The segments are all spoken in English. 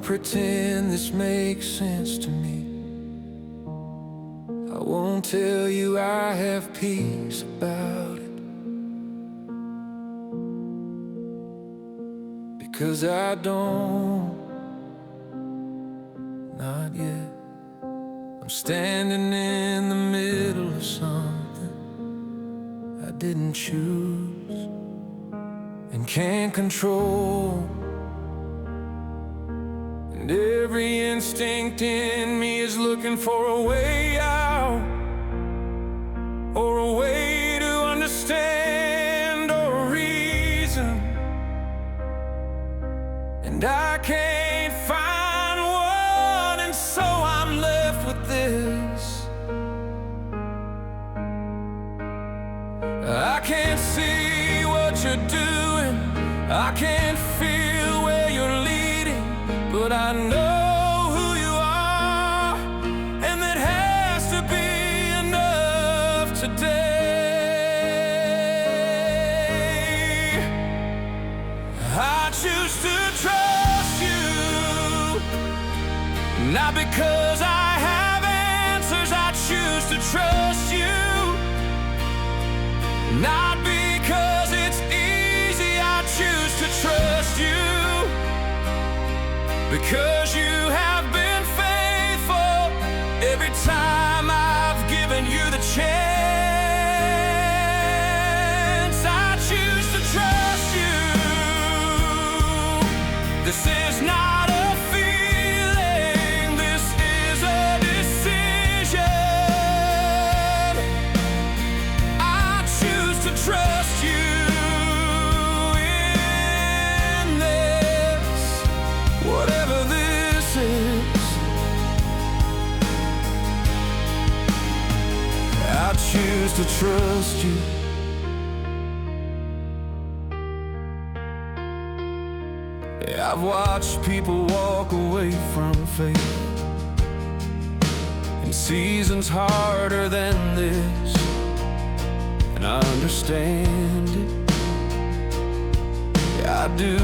pretend this makes sense to me. I won't tell you I have peace about it, because I don't, not yet. I'm standing in the middle of something I didn't choose and can't control. And every instinct in me is looking for a way out, or a way to understand, or a reason. And I can't find one, and so I'm left with this. I can't see what you're doing, I can't feel where you're leading, but I know who you are, and that has to be enough today. I choose to trust you, not because I have answers. I choose to trust you, not because it's easy. I choose to trust you, because you have been faithful every time I've given you the chance. I choose to trust you. This is not a feeling, this is a decision. I choose to trust you in this, whatever this is. I choose to trust you. Yeah, I've watched people walk away from faith in seasons harder than this, and I understand it. Yeah, I do,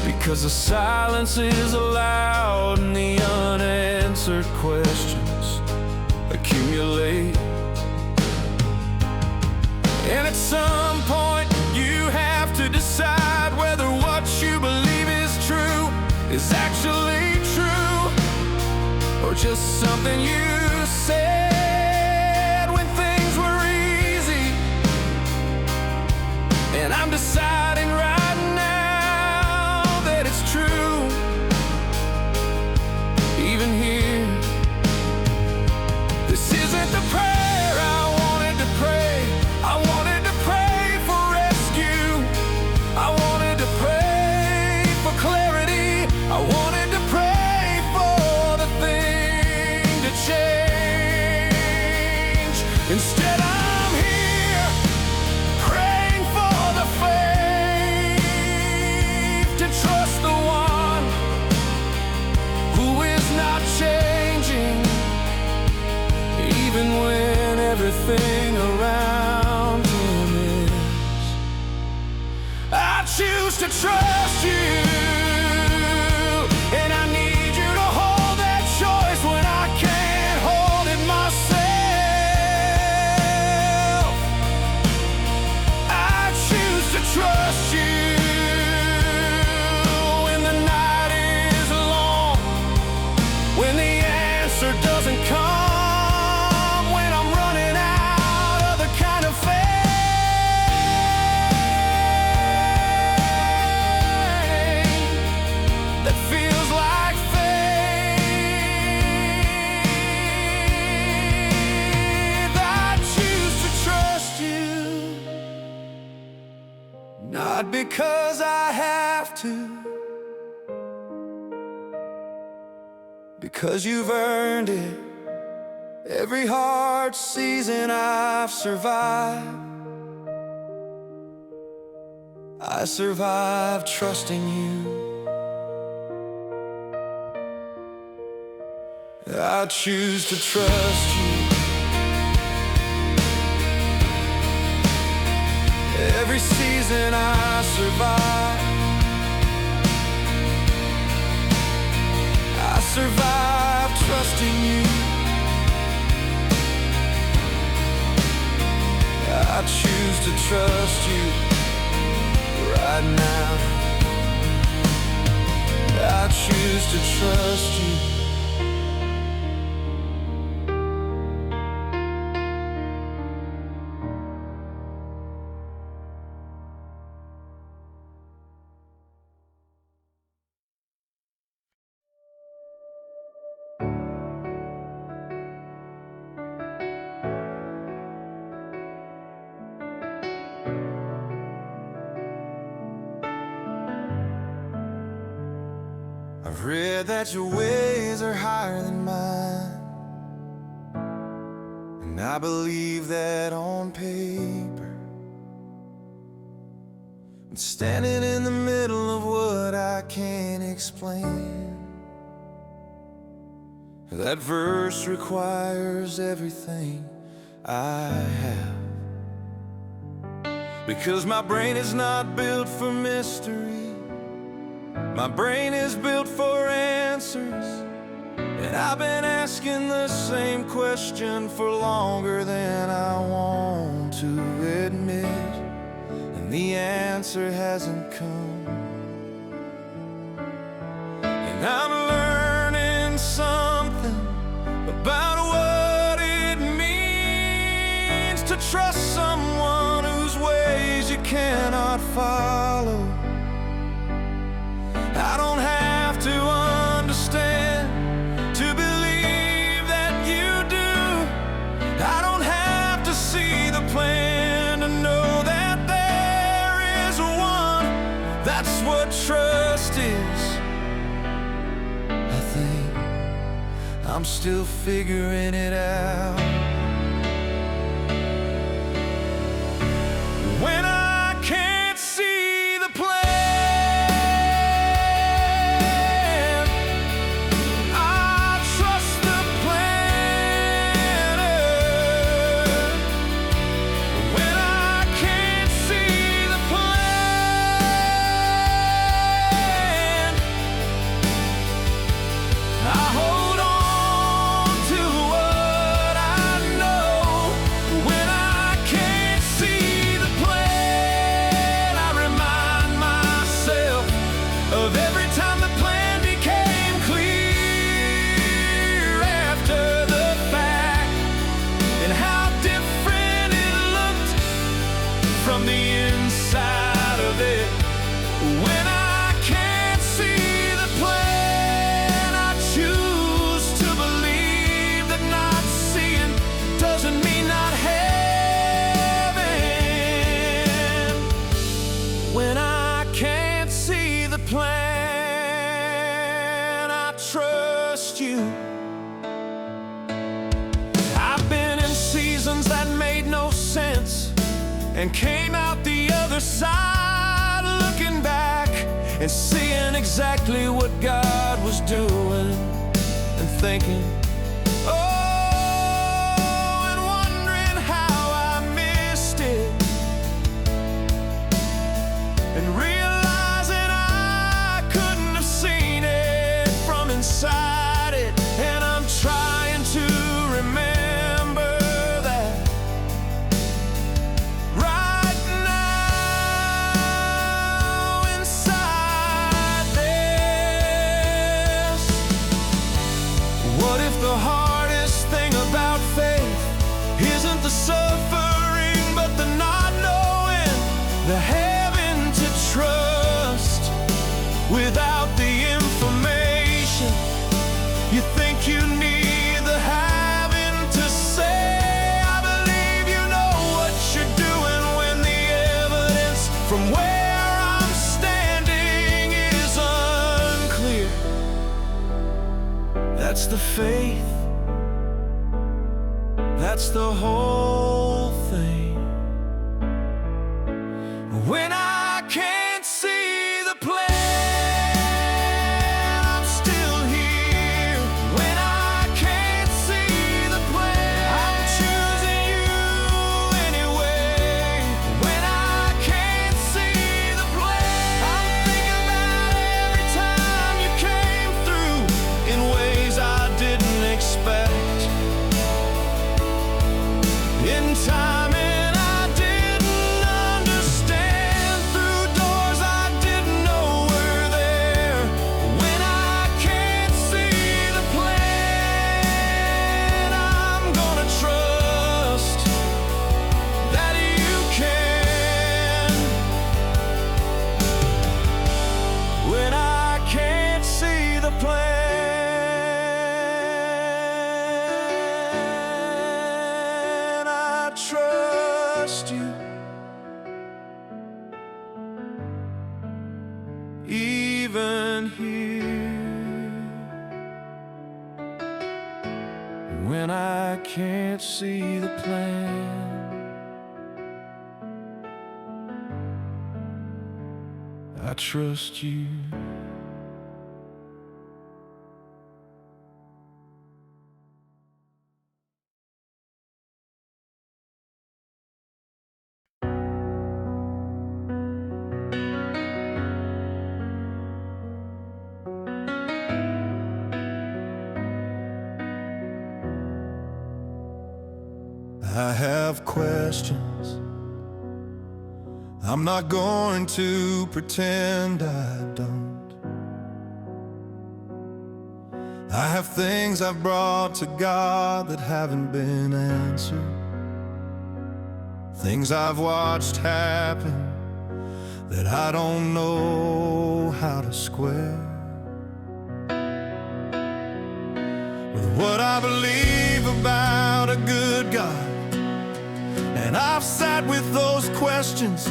because the silence is loud and the unanswered questions accumulate. And at some point you have to decide whether what you believe is true is actually true, or just something you said when things were easy. And I'm deciding right now that it's true, even here. This isn't the prayer I wanted to pray. I wanted to pray for rescue, I wanted to pray for clarity, I wanted to pray for the thing to change. Instead I'm here praying for the faith to trust the one who is not changing, even when everything around him is. I choose to trust you, and I need you to hold that choice when I can't hold it myself. I choose to trust you when the night is long, when the answer doesn't come, when I'm running out of the kind of faith that feels like faith. I choose to trust you, not because I have to, because you've earned it. Every hard season I've survived, I survived trusting you. I choose to trust you. Every season I survive, survive trusting you. I choose to trust you right now. I choose to trust you. I've read that your ways are higher than mine, and I believe that on paper. I'm standing in the middle of what I can't explain. That verse requires everything I have, because my brain is not built for mystery. My brain is built for answers, and I've been asking the same question for longer than I want to admit, and the answer hasn't come. And I'm learning something about what it means to trust someone whose ways you cannot follow. I don't have to understand to believe that you do. I don't have to see the plan to know that there is one. That's what trust is. I think I'm still figuring it out. When I can't see the plan, of every time the plan became clear after the fact, and how different it looked from the inside of it. When I can't see the plan, I choose to believe that not seeing doesn't mean not having. When I can't see the plan, I trust you. I've been in seasons that made no sense and came out the other side, looking back and seeing exactly what God was doing and thinking, oh, and wondering how I missed it, and realizing I couldn't have seen it from inside it. And I'm trying to remember that right now inside this. What if the hardest thing about faith isn't the suffering, but the not knowing, the having to trust without the information? You think you need the having to say, I believe you know what you're doing, when the evidence from where I'm standing is unclear. That's the faith. That's the whole thing. When I can't see the plan, I'm still here. When I can't see the plan, I'm choosing you anyway. When I can't see the plan, I'm thinking about every time you came through in ways when I can't see the plan. I trust you. I have questions. I'm not going to pretend I don't. I have things I've brought to God that haven't been answered. Things I've watched happen that I don't know how to square with what I believe about a good God. And I've sat with those questions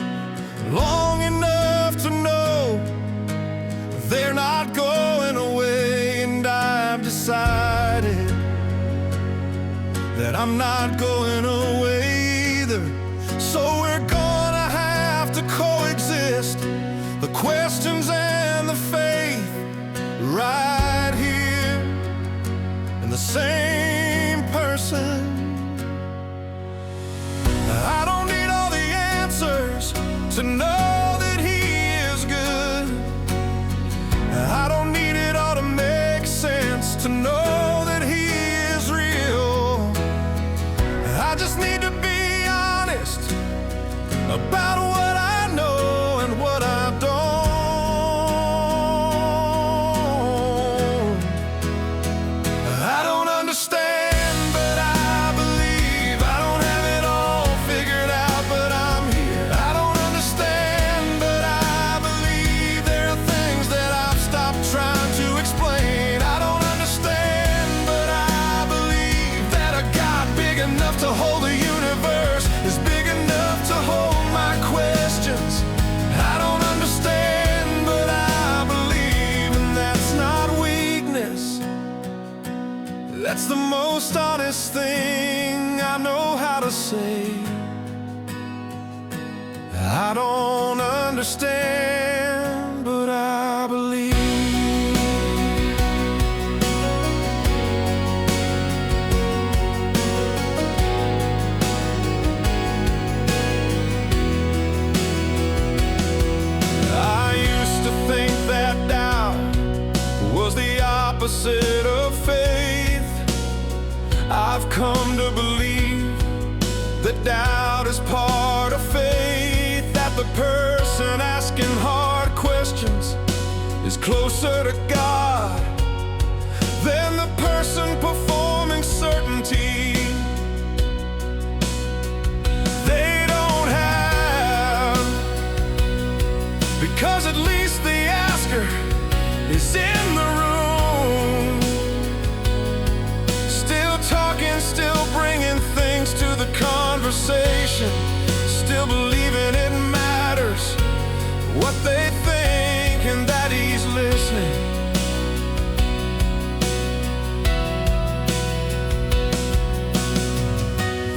long enough to know they're not going away. And I've decided that I'm not going away either. So we're gonna have to coexist, the questions and the faith, right here in the same person. I don't need all the answers to know that He is good. I don't need it all to make sense to know that He is real. I just need to be honest about what I know and what I don't. I don't understand. That's the most honest thing I know how to say. I don't understand, but I believe. I used to think that doubt was the opposite of faith. I've come to believe that doubt is part of faith, that the person asking hard questions is closer to God than the person performing certainty. They don't have, because at least the asker is in the room. Still bringing things to the conversation, still believing it matters what they think and that He's listening.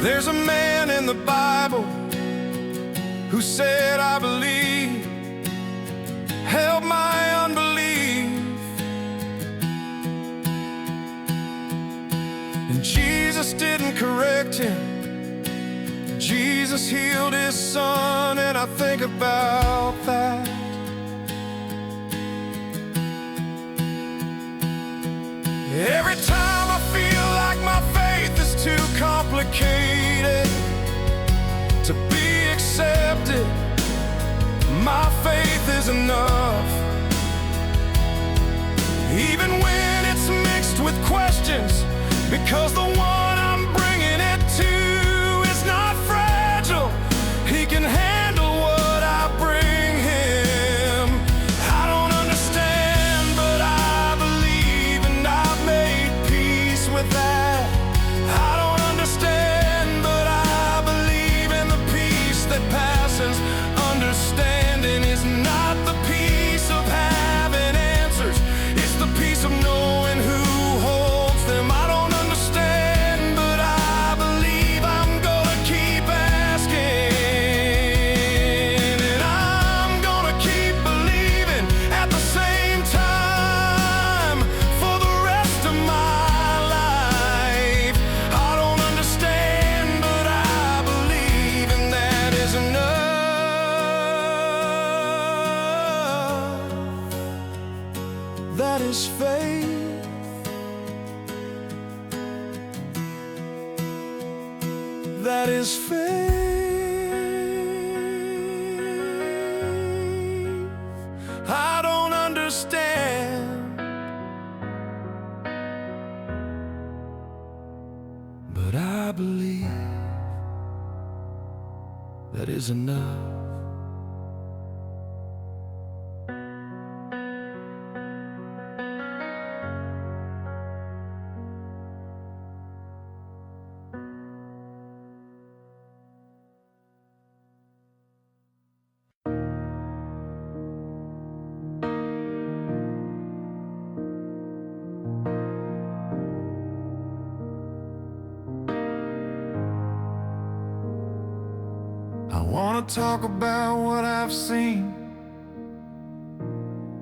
There's a man in the Bible who said, I believe, help my unbelief. Jesus didn't correct him. Jesus healed his son, and I think about that. Every time I feel like my faith is too complicated to be accepted, my faith is enough. Even when it's mixed with questions, because the one I'm bringing it to is not fragile. He can handle what I bring him. I don't understand, but I believe, and I've made peace with that. I don't understand, but I believe in the peace that passes understanding. Is not the peace of having answers, it's the peace of knowing who holds them. I don't understand, that is faith. I don't understand, but I believe that is enough. I wanna talk about what I've seen,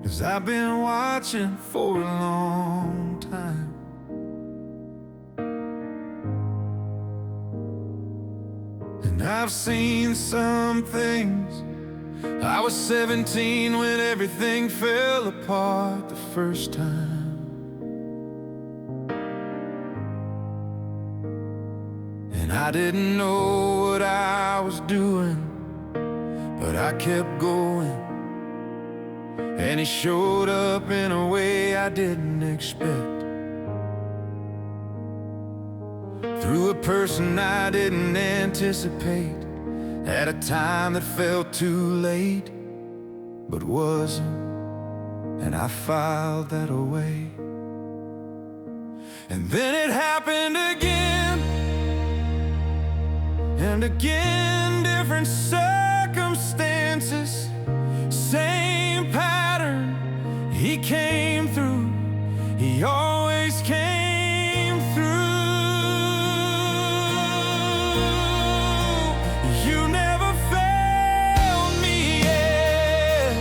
'cause I've been watching for a long time. And I've seen some things. I was 17 when everything fell apart the first time. And I didn't know what I was doing, but I kept going. And he showed up in a way I didn't expect, through a person I didn't anticipate, at a time that felt too late, but wasn't, and I filed that away. And then it happened again, and again, different circumstances, same pattern. He came through, he always came through. You never failed me yet,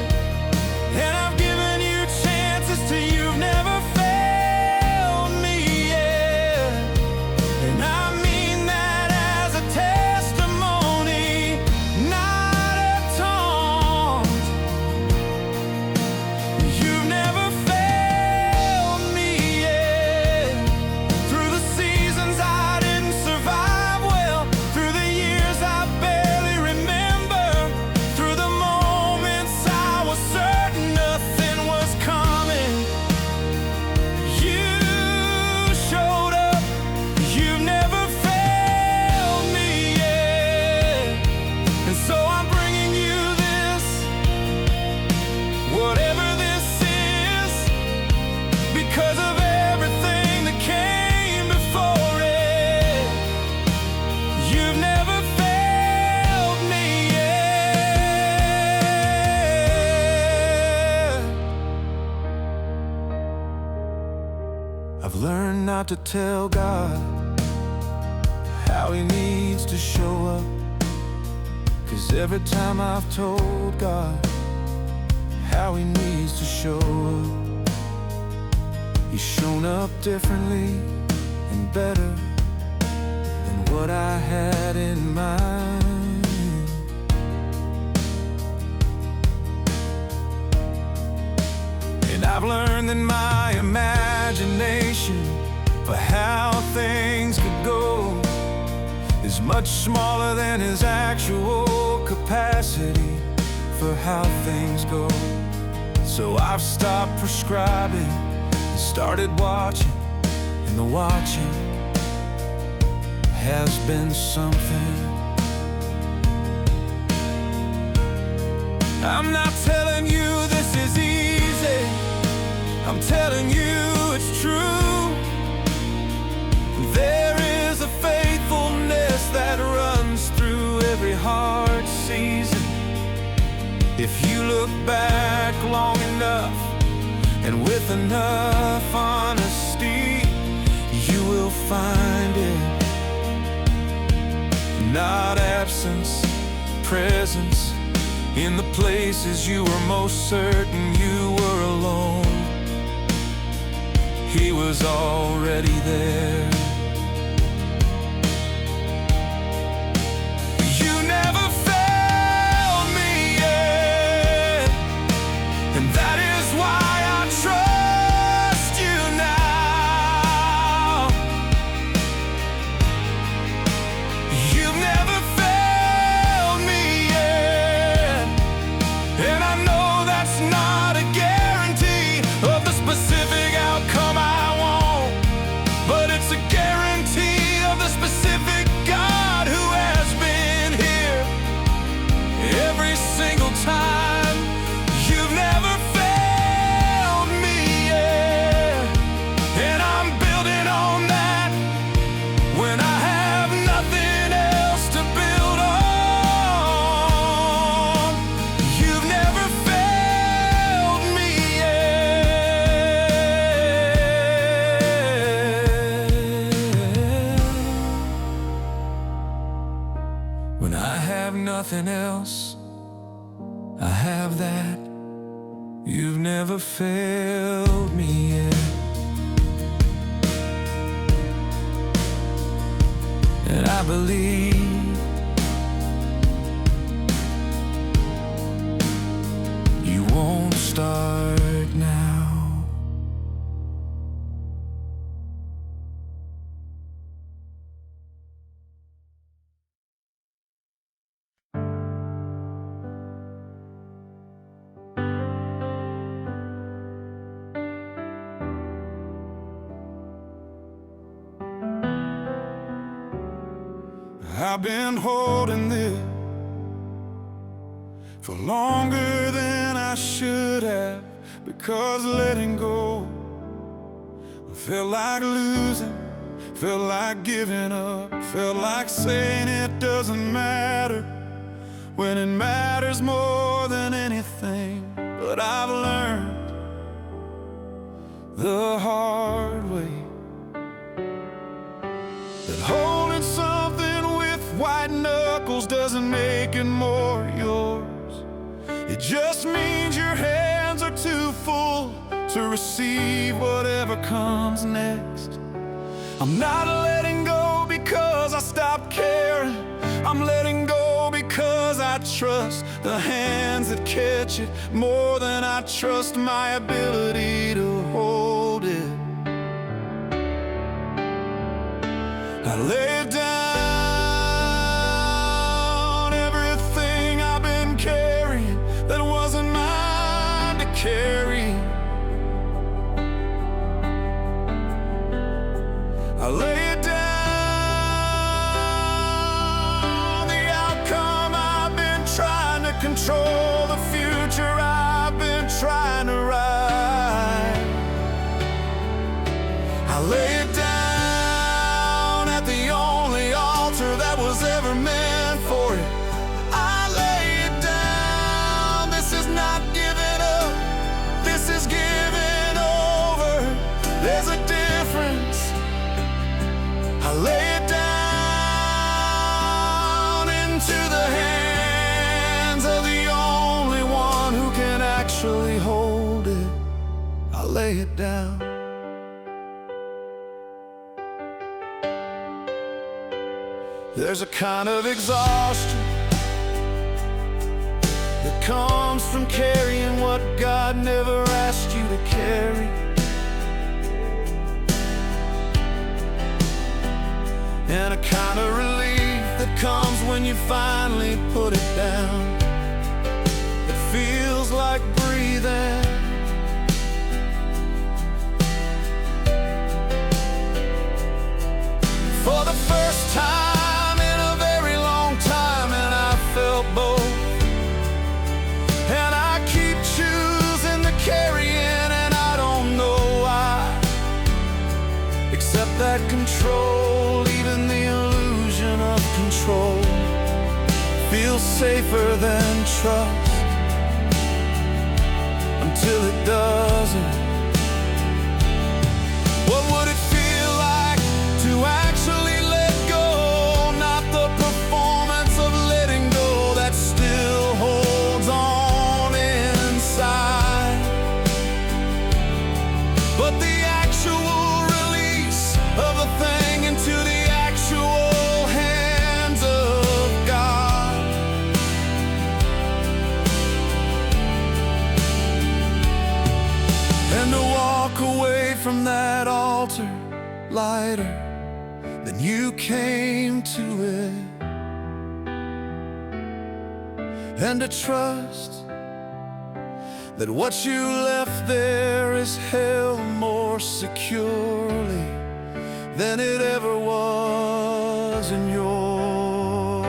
and I've given you chances till you've never failed me yet. And I mean that as a testimony, not a taunt. You've never failed me yet. Through the seasons I didn't survive well, through the years I barely remember, through the moments I was certain nothing was coming, you showed up. You've never failed me yet. And so I'm bringing you this, whatever this is, because of everything that came before it. You've never failed me yet. I've learned not to tell God how he needs to show up, 'cause every time I've told God how he needs to show up, he's shown up differently and better than what I had in mind. And I've learned that my imagination for how things could go is much smaller than his actual capacity for how things go. So I've stopped prescribing and started watching, and the watching has been something. I'm not telling you this is easy, I'm telling you it's true. There is a faithfulness that runs through every hard season. If you look back long enough, and with enough honesty, you will find it. Not absence, presence, in the places you were most certain you were alone. He was already there. You never failed me yet, and that is why I trust you now. You've nothing else. I have that. You've never failed me yet. And I believe you won't start now. I've been holding this for longer than I should have, because letting go felt like losing, felt like giving up, felt like saying it doesn't matter when it matters more than anything. But I've learned the hard way that holding something white knuckles doesn't make it more yours. It just means your hands are too full to receive whatever comes next. I'm not letting go because I stopped caring. I'm letting go because I trust the hands that catch it more than I trust my ability to hold it. I lay it down, carry. I lay it down. The outcome I've been trying to control, the future I've been trying to write. I lay it down at the only altar that was ever meant for it. I lay it down. This is not giving up. This is giving over. There's a difference. I lay it down into the hands of the only one who can actually hold it. I lay it down. There's a kind of exhaustion that comes from carrying what God never asked you to carry. And a kind of relief that comes when you finally put it down. It feels like breathing. For the first time in a very long time, and I felt both. And I keep choosing the carrying, and I don't know why, except that control, even the illusion of control, feels safer than trust until it doesn't. What would it feel like to actually let go? Not the performance of letting go that still holds on inside, but the actual release of the thing into the actual hands of God. And to walk away from that altar lighter than you came to it, and to trust that what you left there is held more securely than it ever was in yours.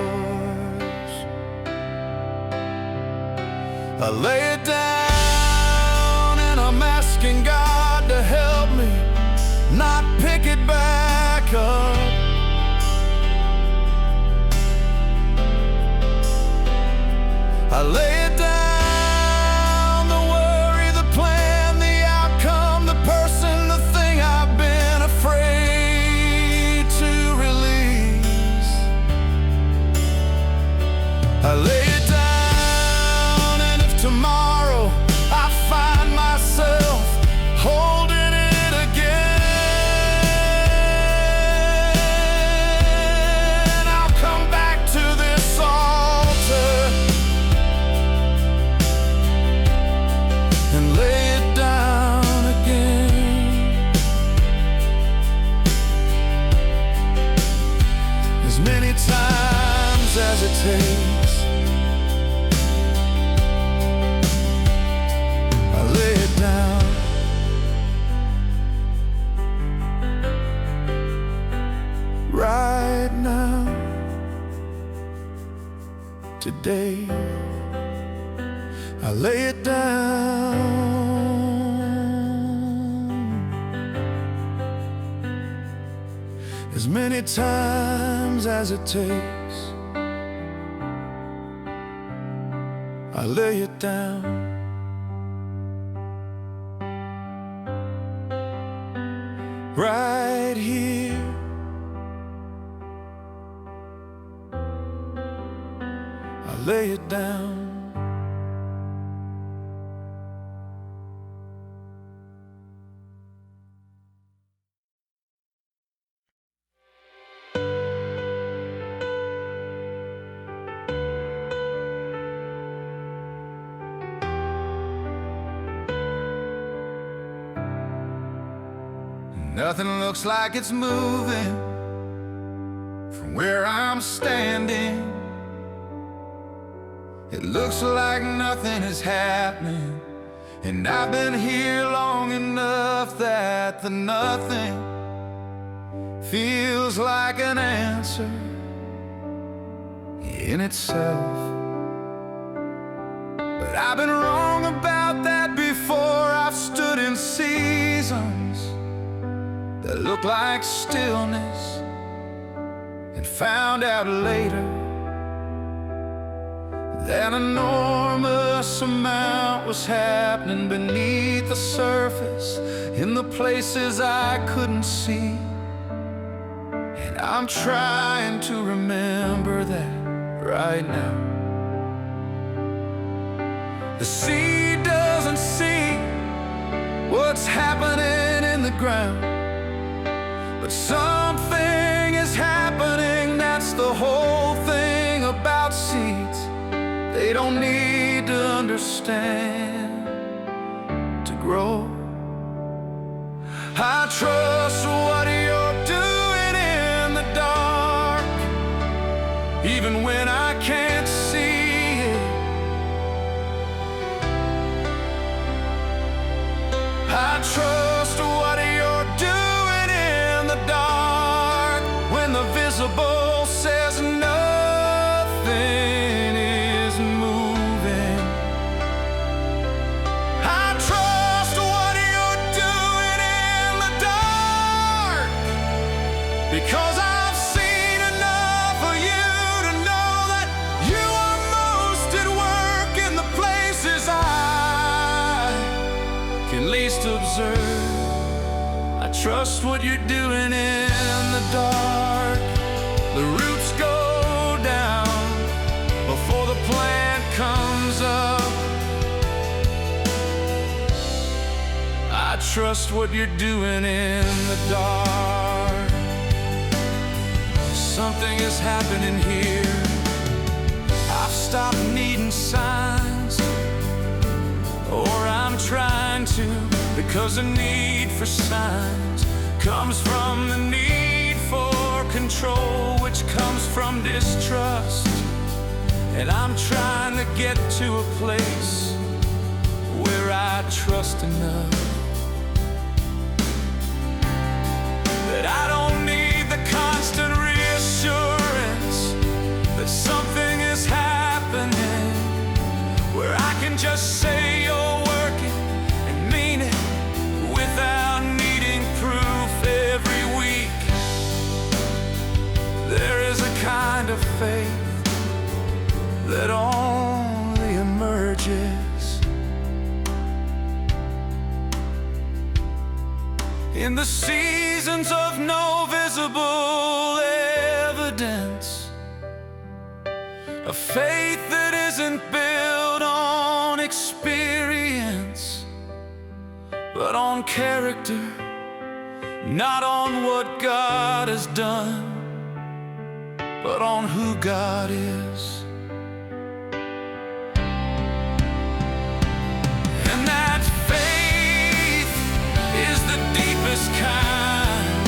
I lay it down, and I'm asking God to help me not pick it back up. I lay it down, the worry, the plan, the outcome, the person, the thing I've been afraid to release. I lay takes. I lay it down. Right now, today, I lay it down. As many times as it takes, I lay it down. Right here, I lay it down. Nothing looks like it's moving from where I'm standing. It looks like nothing is happening, and I've been here long enough that the nothing feels like an answer in itself. But I've been wrong about that before. I've stood in seasons that look like stillness, and found out later that an enormous amount was happening beneath the surface, in the places I couldn't see. And I'm trying to remember that right now. The seed doesn't see what's happening in the ground, but something is happening. That's the whole thing about seeds. They don't need to understand to grow. I trust what you're doing in the dark, even when I can't see it. I trust what you're doing in the dark, when the visible says nothing is moving. I trust what you're doing in the dark, because I've seen enough of you to know that you are most at work in the places I can least observe. I trust what you're doing in the dark. The roots go down before the plant comes up. I trust what you're doing in the dark. Something is happening here. I've stopped needing signs, or I'm trying to, because the need for signs comes from the need for control, which comes from distrust. And I'm trying to get to a place where I trust enough that I don't need the constant reassurance that something is happening, where I can just say you're working and mean it without needing proof every week. There is a kind of faith that only emerges in the seasons of no visible evidence, a faith that isn't built on experience, but on character, not on what God has done, but on who God is. And that faith is the deepest kind,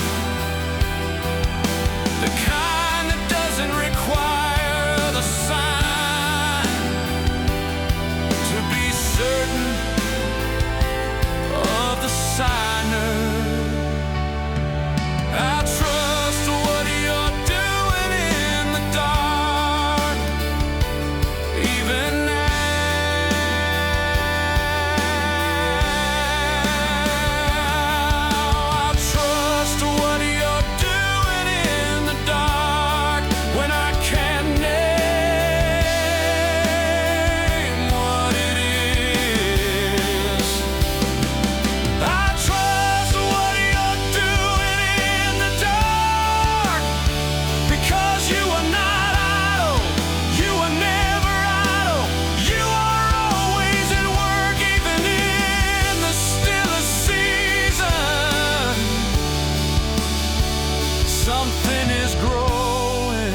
the kind that doesn't require the something is growing.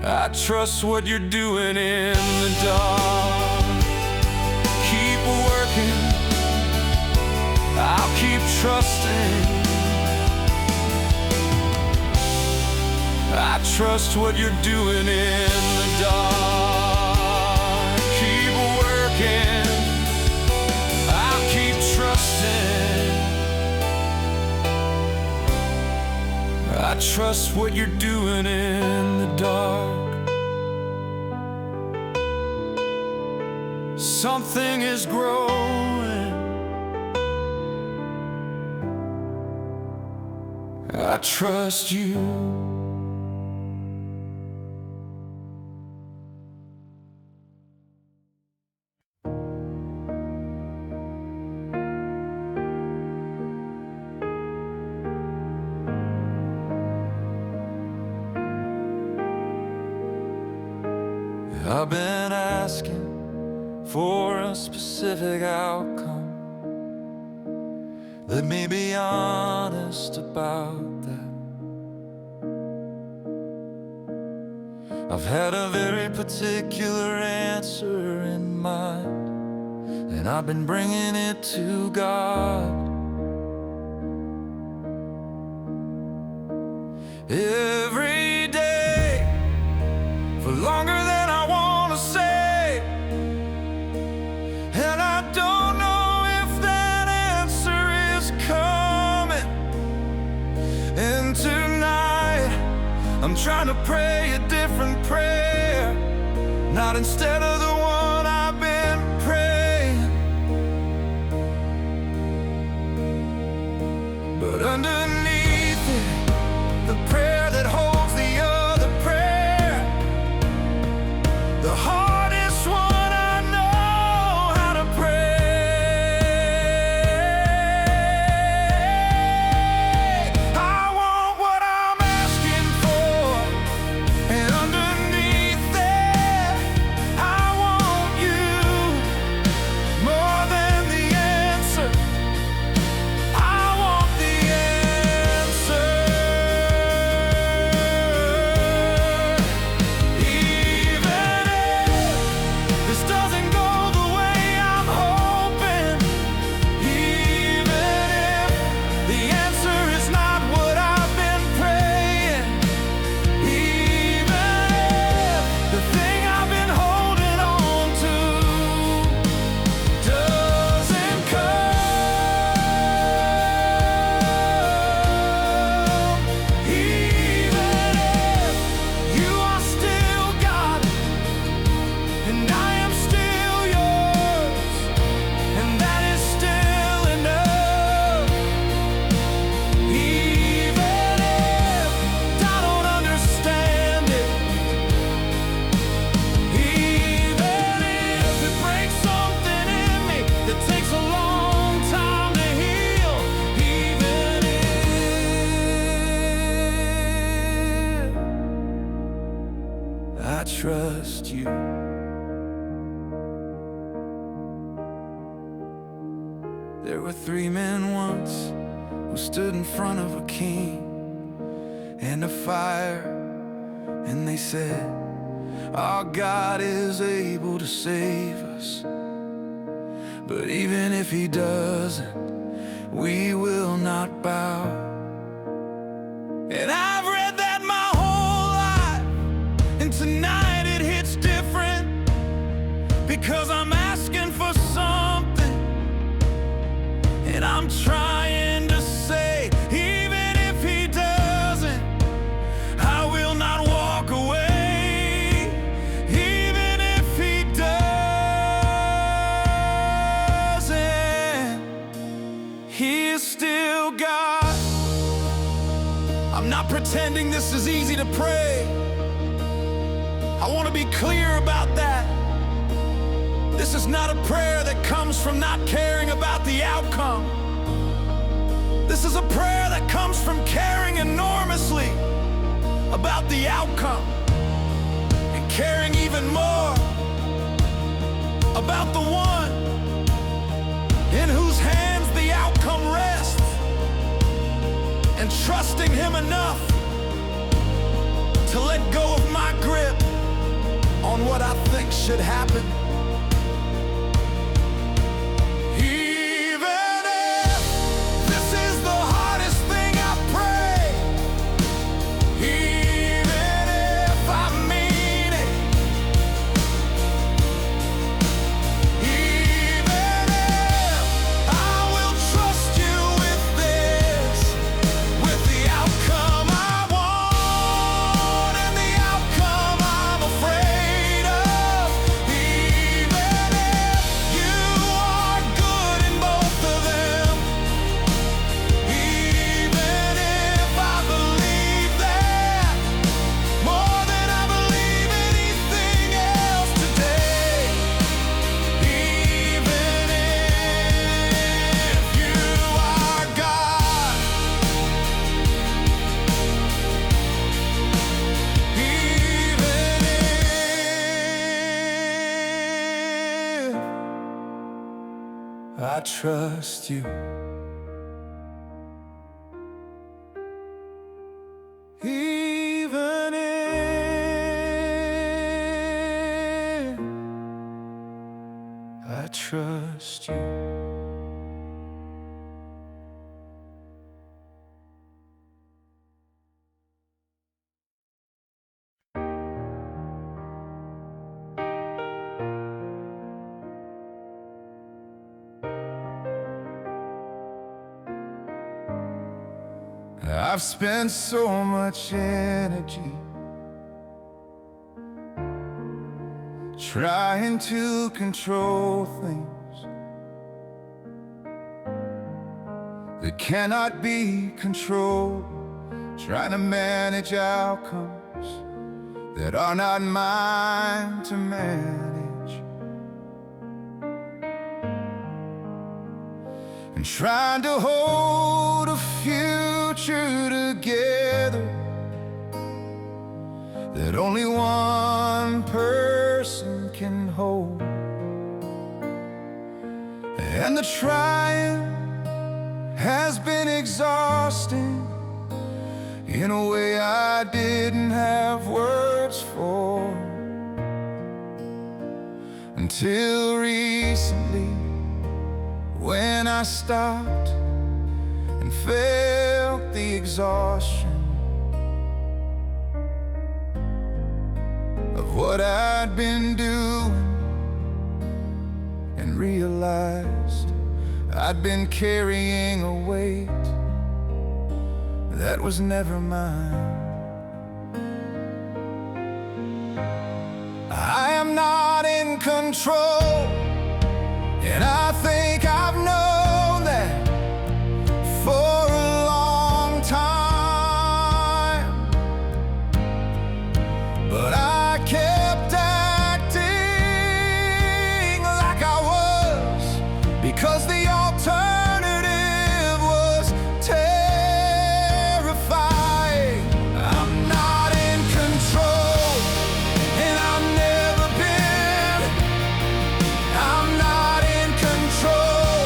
I trust what you're doing in the dark. Keep working, I'll keep trusting. I trust what you're doing in the dark. Keep working, I'll keep trusting. I trust what you're doing in the dark. Something is growing. I trust you. I've been asking for a specific outcome. Let me be honest about that. I've had a very particular answer in mind, and I've been bringing it to God. Every day, for longer than I want to say, and I don't know if that answer is coming. And tonight, I'm trying to pray a different prayer, not instead of the one I've been praying, but underneath it, the prayer that holds the other prayer, the hardest one I know how to pray. I want what I'm asking for, and underneath that, I want you more than the answer. I want the answer. Even if this doesn't go the way I'm hoping, even if the answer is not what I've been praying, even if the thing I've been holding on to doesn't come, even if you are still God and I am still yours, and that is still enough. Even if I don't understand it, even if it breaks something in me that takes a long time to heal, even if I trust you. There were 3 men once who stood in front of a king and a fire, and they said, our God is able to save us, but even if he doesn't, we will not bow. And I've read that my whole life, and tonight it hits different, because I'm asking for something, and I'm trying to say, even if he doesn't, I will not walk away. Even if he doesn't, he is still God. I'm not pretending this is easy to pray. I want to be clear about that. This is not a prayer that comes from not caring about the outcome. This is a prayer that comes from caring enormously about the outcome, and caring even more about the one in whose hands the outcome rests. him enough to let go of my grip on what I think should happen. Even if this is the hardest thing I pray, even if I mean it, even if I will trust you with this, with the outcome I want and the outcome I'm afraid of, even if you are good in both of them, even if I believe that more than I believe anything else today, even if you are God, even if I trust you, even if I trust you. I've spent so much energy trying to control things that cannot be controlled, trying to manage outcomes that are not mine to manage, and trying to hold a future together that only one person can hold. And the trying has been exhausting in a way I didn't have words for until recently, when I stopped and felt the exhaustion of what I'd been doing, and realized I'd been carrying a weight that was never mine. I am not in control, and I think I've known that for a long time, but I kept acting like I was, because the alternative was terrifying. I'm not in control, and I've never been. I'm not in control,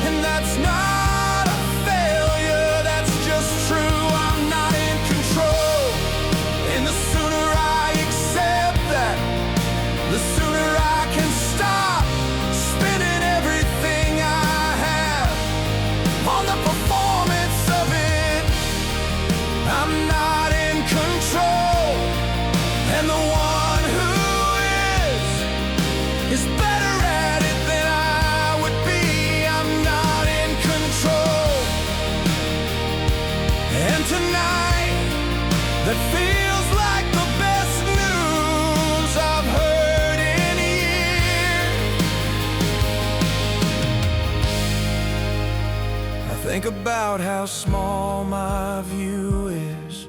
and that's not a failure, that's just true. I'm not in control, and the sooner I accept that, the sooner I can stop spending everything I have on the performance of it. I'm not in control, and the one who is better at it than I would be. I'm not in control, and tonight that feels like the best news I've heard in years. I think about how small my view is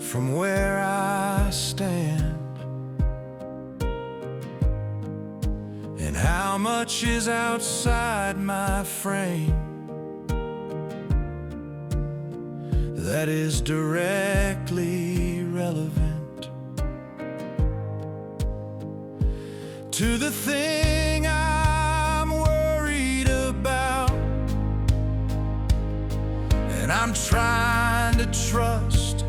from where I stand, and how much is outside my frame that is directly relevant to the thing I'm worried about, I'm trying to trust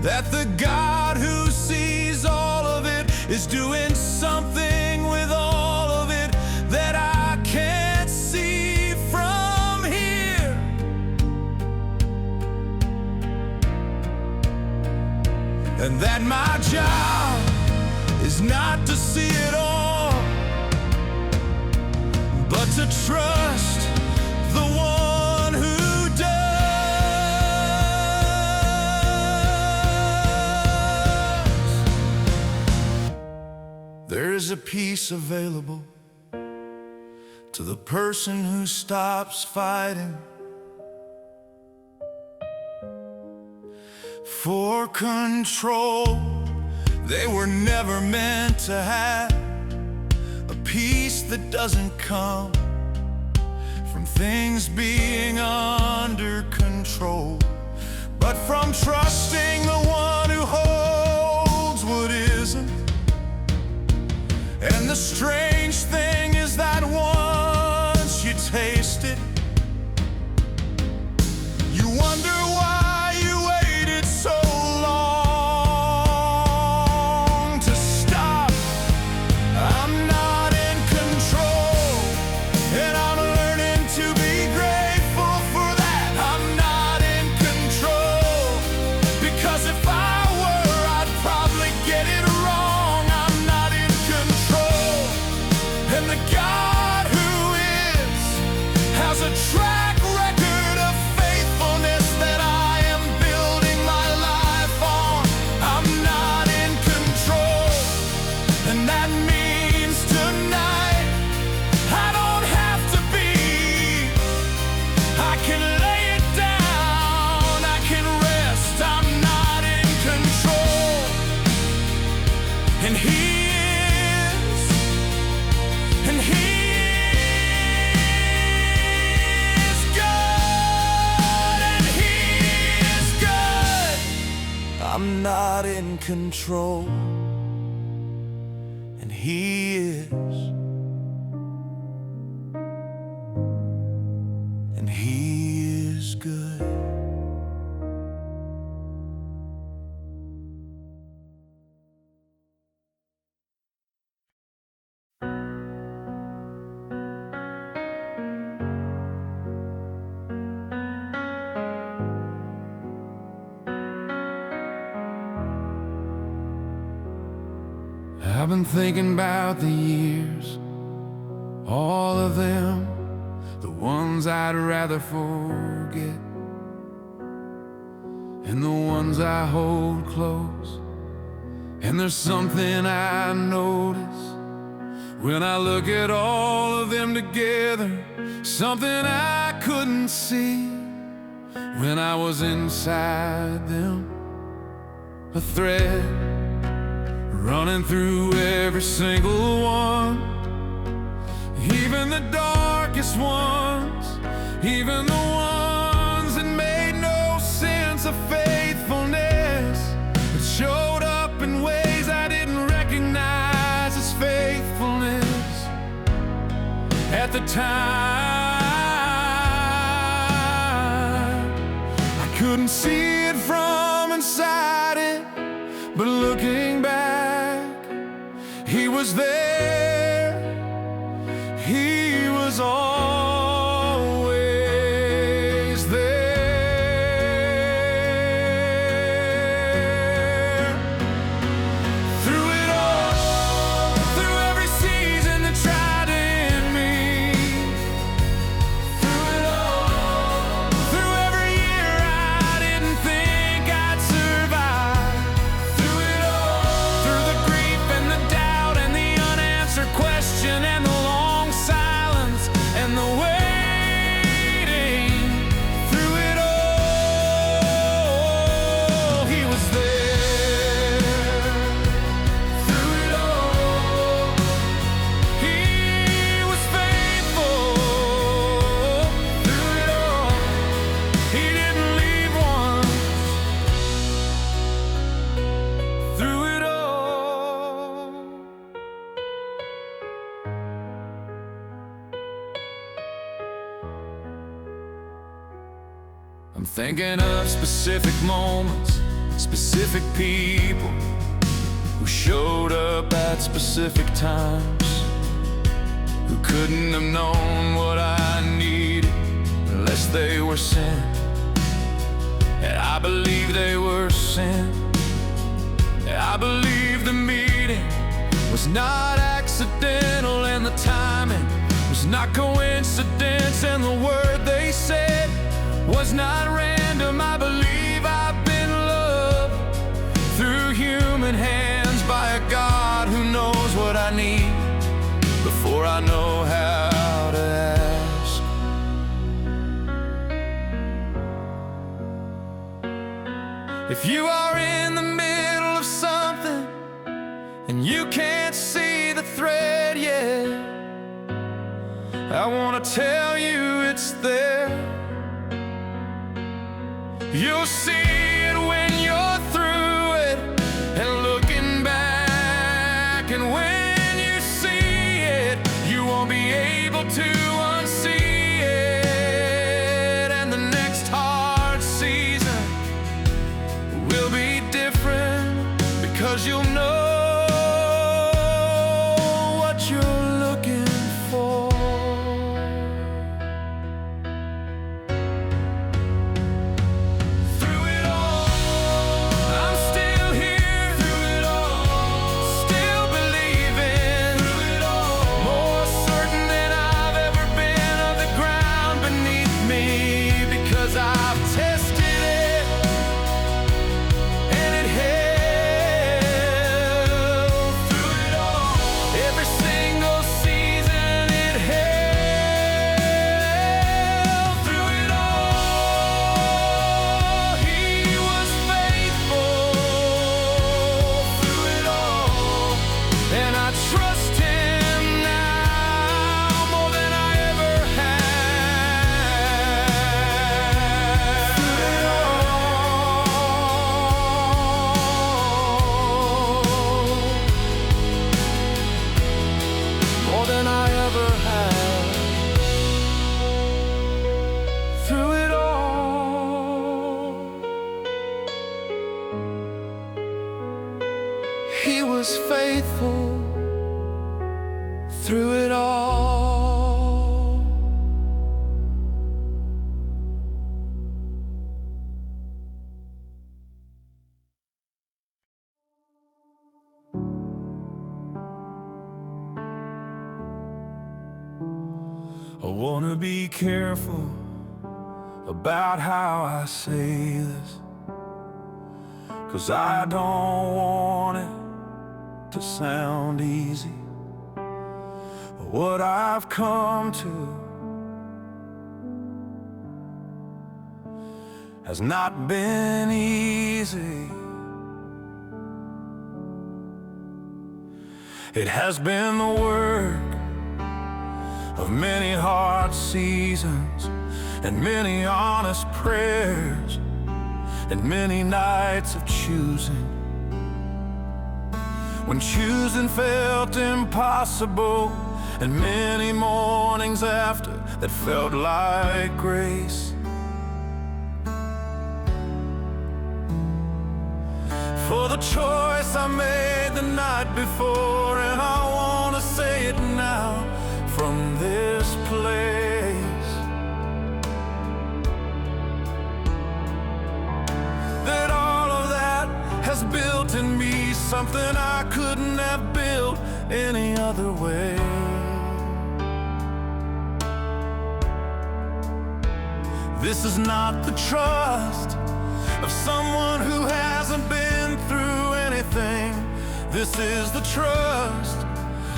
that the God who sees all of it is doing something with all of it that I can't see from here. And that my job is not to see it all, but to trust the one who does. There is a peace available to the person who stops fighting for control. They were never meant to have a peace that doesn't come from things being under control, but from trusting the one who holds what isn't. And the strange thing is that once you taste it, you wonder why you waited so long to stop. I'm not in control, and I'm learning to be grateful for that. I'm not in control, because if I were, I'd probably get it wrong. I'm not in control, and the God who is has a track record of faithfulness that I am building my life on. I'm not in control, and that means tonight I don't have to be. I can lay it down, I can rest. I'm not in control, and He is, and He is good, and He is good. I'm not in control, and He is, and He is good. I've been thinking about the years, all of them, the ones I'd rather forget, and the ones I hold close. And there's something I notice when I look at all of them together, something I couldn't see when I was inside them. A thread running through every single one, even the darkest ones, even the ones that made no sense of faithfulness, but showed up in ways I didn't recognize as faithfulness at the time. I couldn't see it from inside it, but looking back, He was there. He was always there. Through it all, through every season that tried to end me, through it all, through every year I didn't think I'd survive, through it all, through the grief and the doubt and the unanswered question and the long silence and I'm thinking of specific moments, specific people who showed up at specific times, who couldn't have known what I needed unless they were sent. And I believe they were sent. And I believe the meeting was not accidental, and the timing was not coincidence, and the word they said was not random. I believe I've been loved through human hands by a God who knows what I need before I know how to ask. If you are in the middle of something and you can't see the thread yet, I want to tell you it's there. You'll see it when you're through it and looking back, and when you see it, you won't be able to unsee it. And the next hard season will be different, because you'll know what you're looking for. He was faithful through it all. I wanna be careful about how I say this, 'cause I don't want it to sound easy. What I've come to has not been easy. It has been the work of many hard seasons, and many honest prayers, and many nights of choosing, when choosing felt impossible, and many mornings after that felt like grace. For the choice I made the night before, and I want to say it now from this place, that all of that has built in me something I couldn't have built any other way. This is not the trust of someone who hasn't been through anything. This is the trust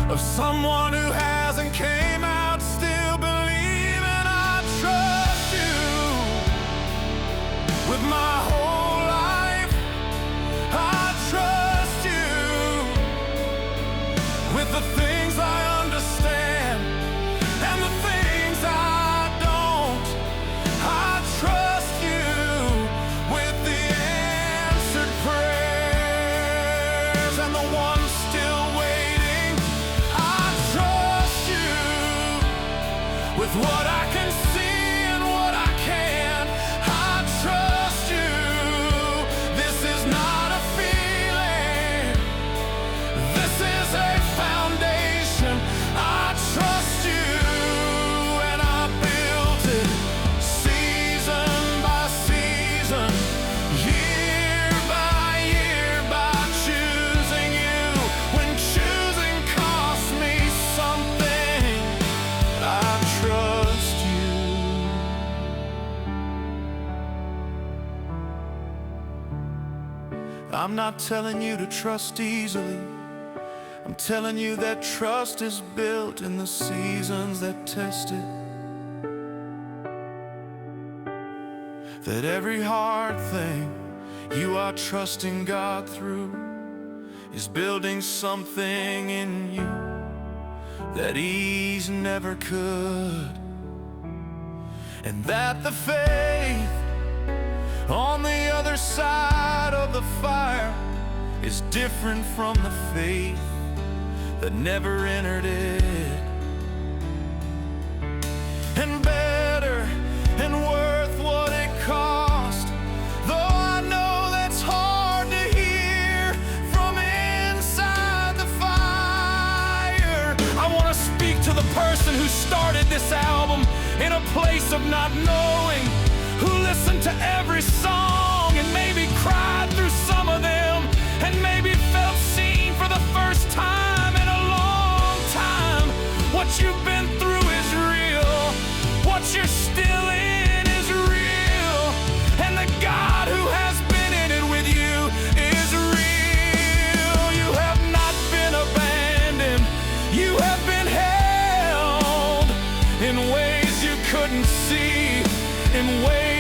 of someone who hasn't came out still believing. I trust you with my whole life. I trust you with the things I understand and the things I don't. I trust you with the answered prayers and the ones still waiting. I trust you I'm not telling you to trust easily. I'm telling you that trust is built in the seasons that test it. That every hard thing you are trusting God through is building something in you that ease never could. And that the faith on the other side of the fire is different from the faith that never entered it. And better and worth what it cost, though I know that's hard to hear from inside the fire. I want to speak to the person who started this album in a place of not knowing, who listened to every song and maybe cried through some of them, and maybe felt seen for the first time in a long time. What you've been through is real. What you're still in is real. And the God who has been in it with you is real. You have not been abandoned. You have been held in ways you couldn't see, in ways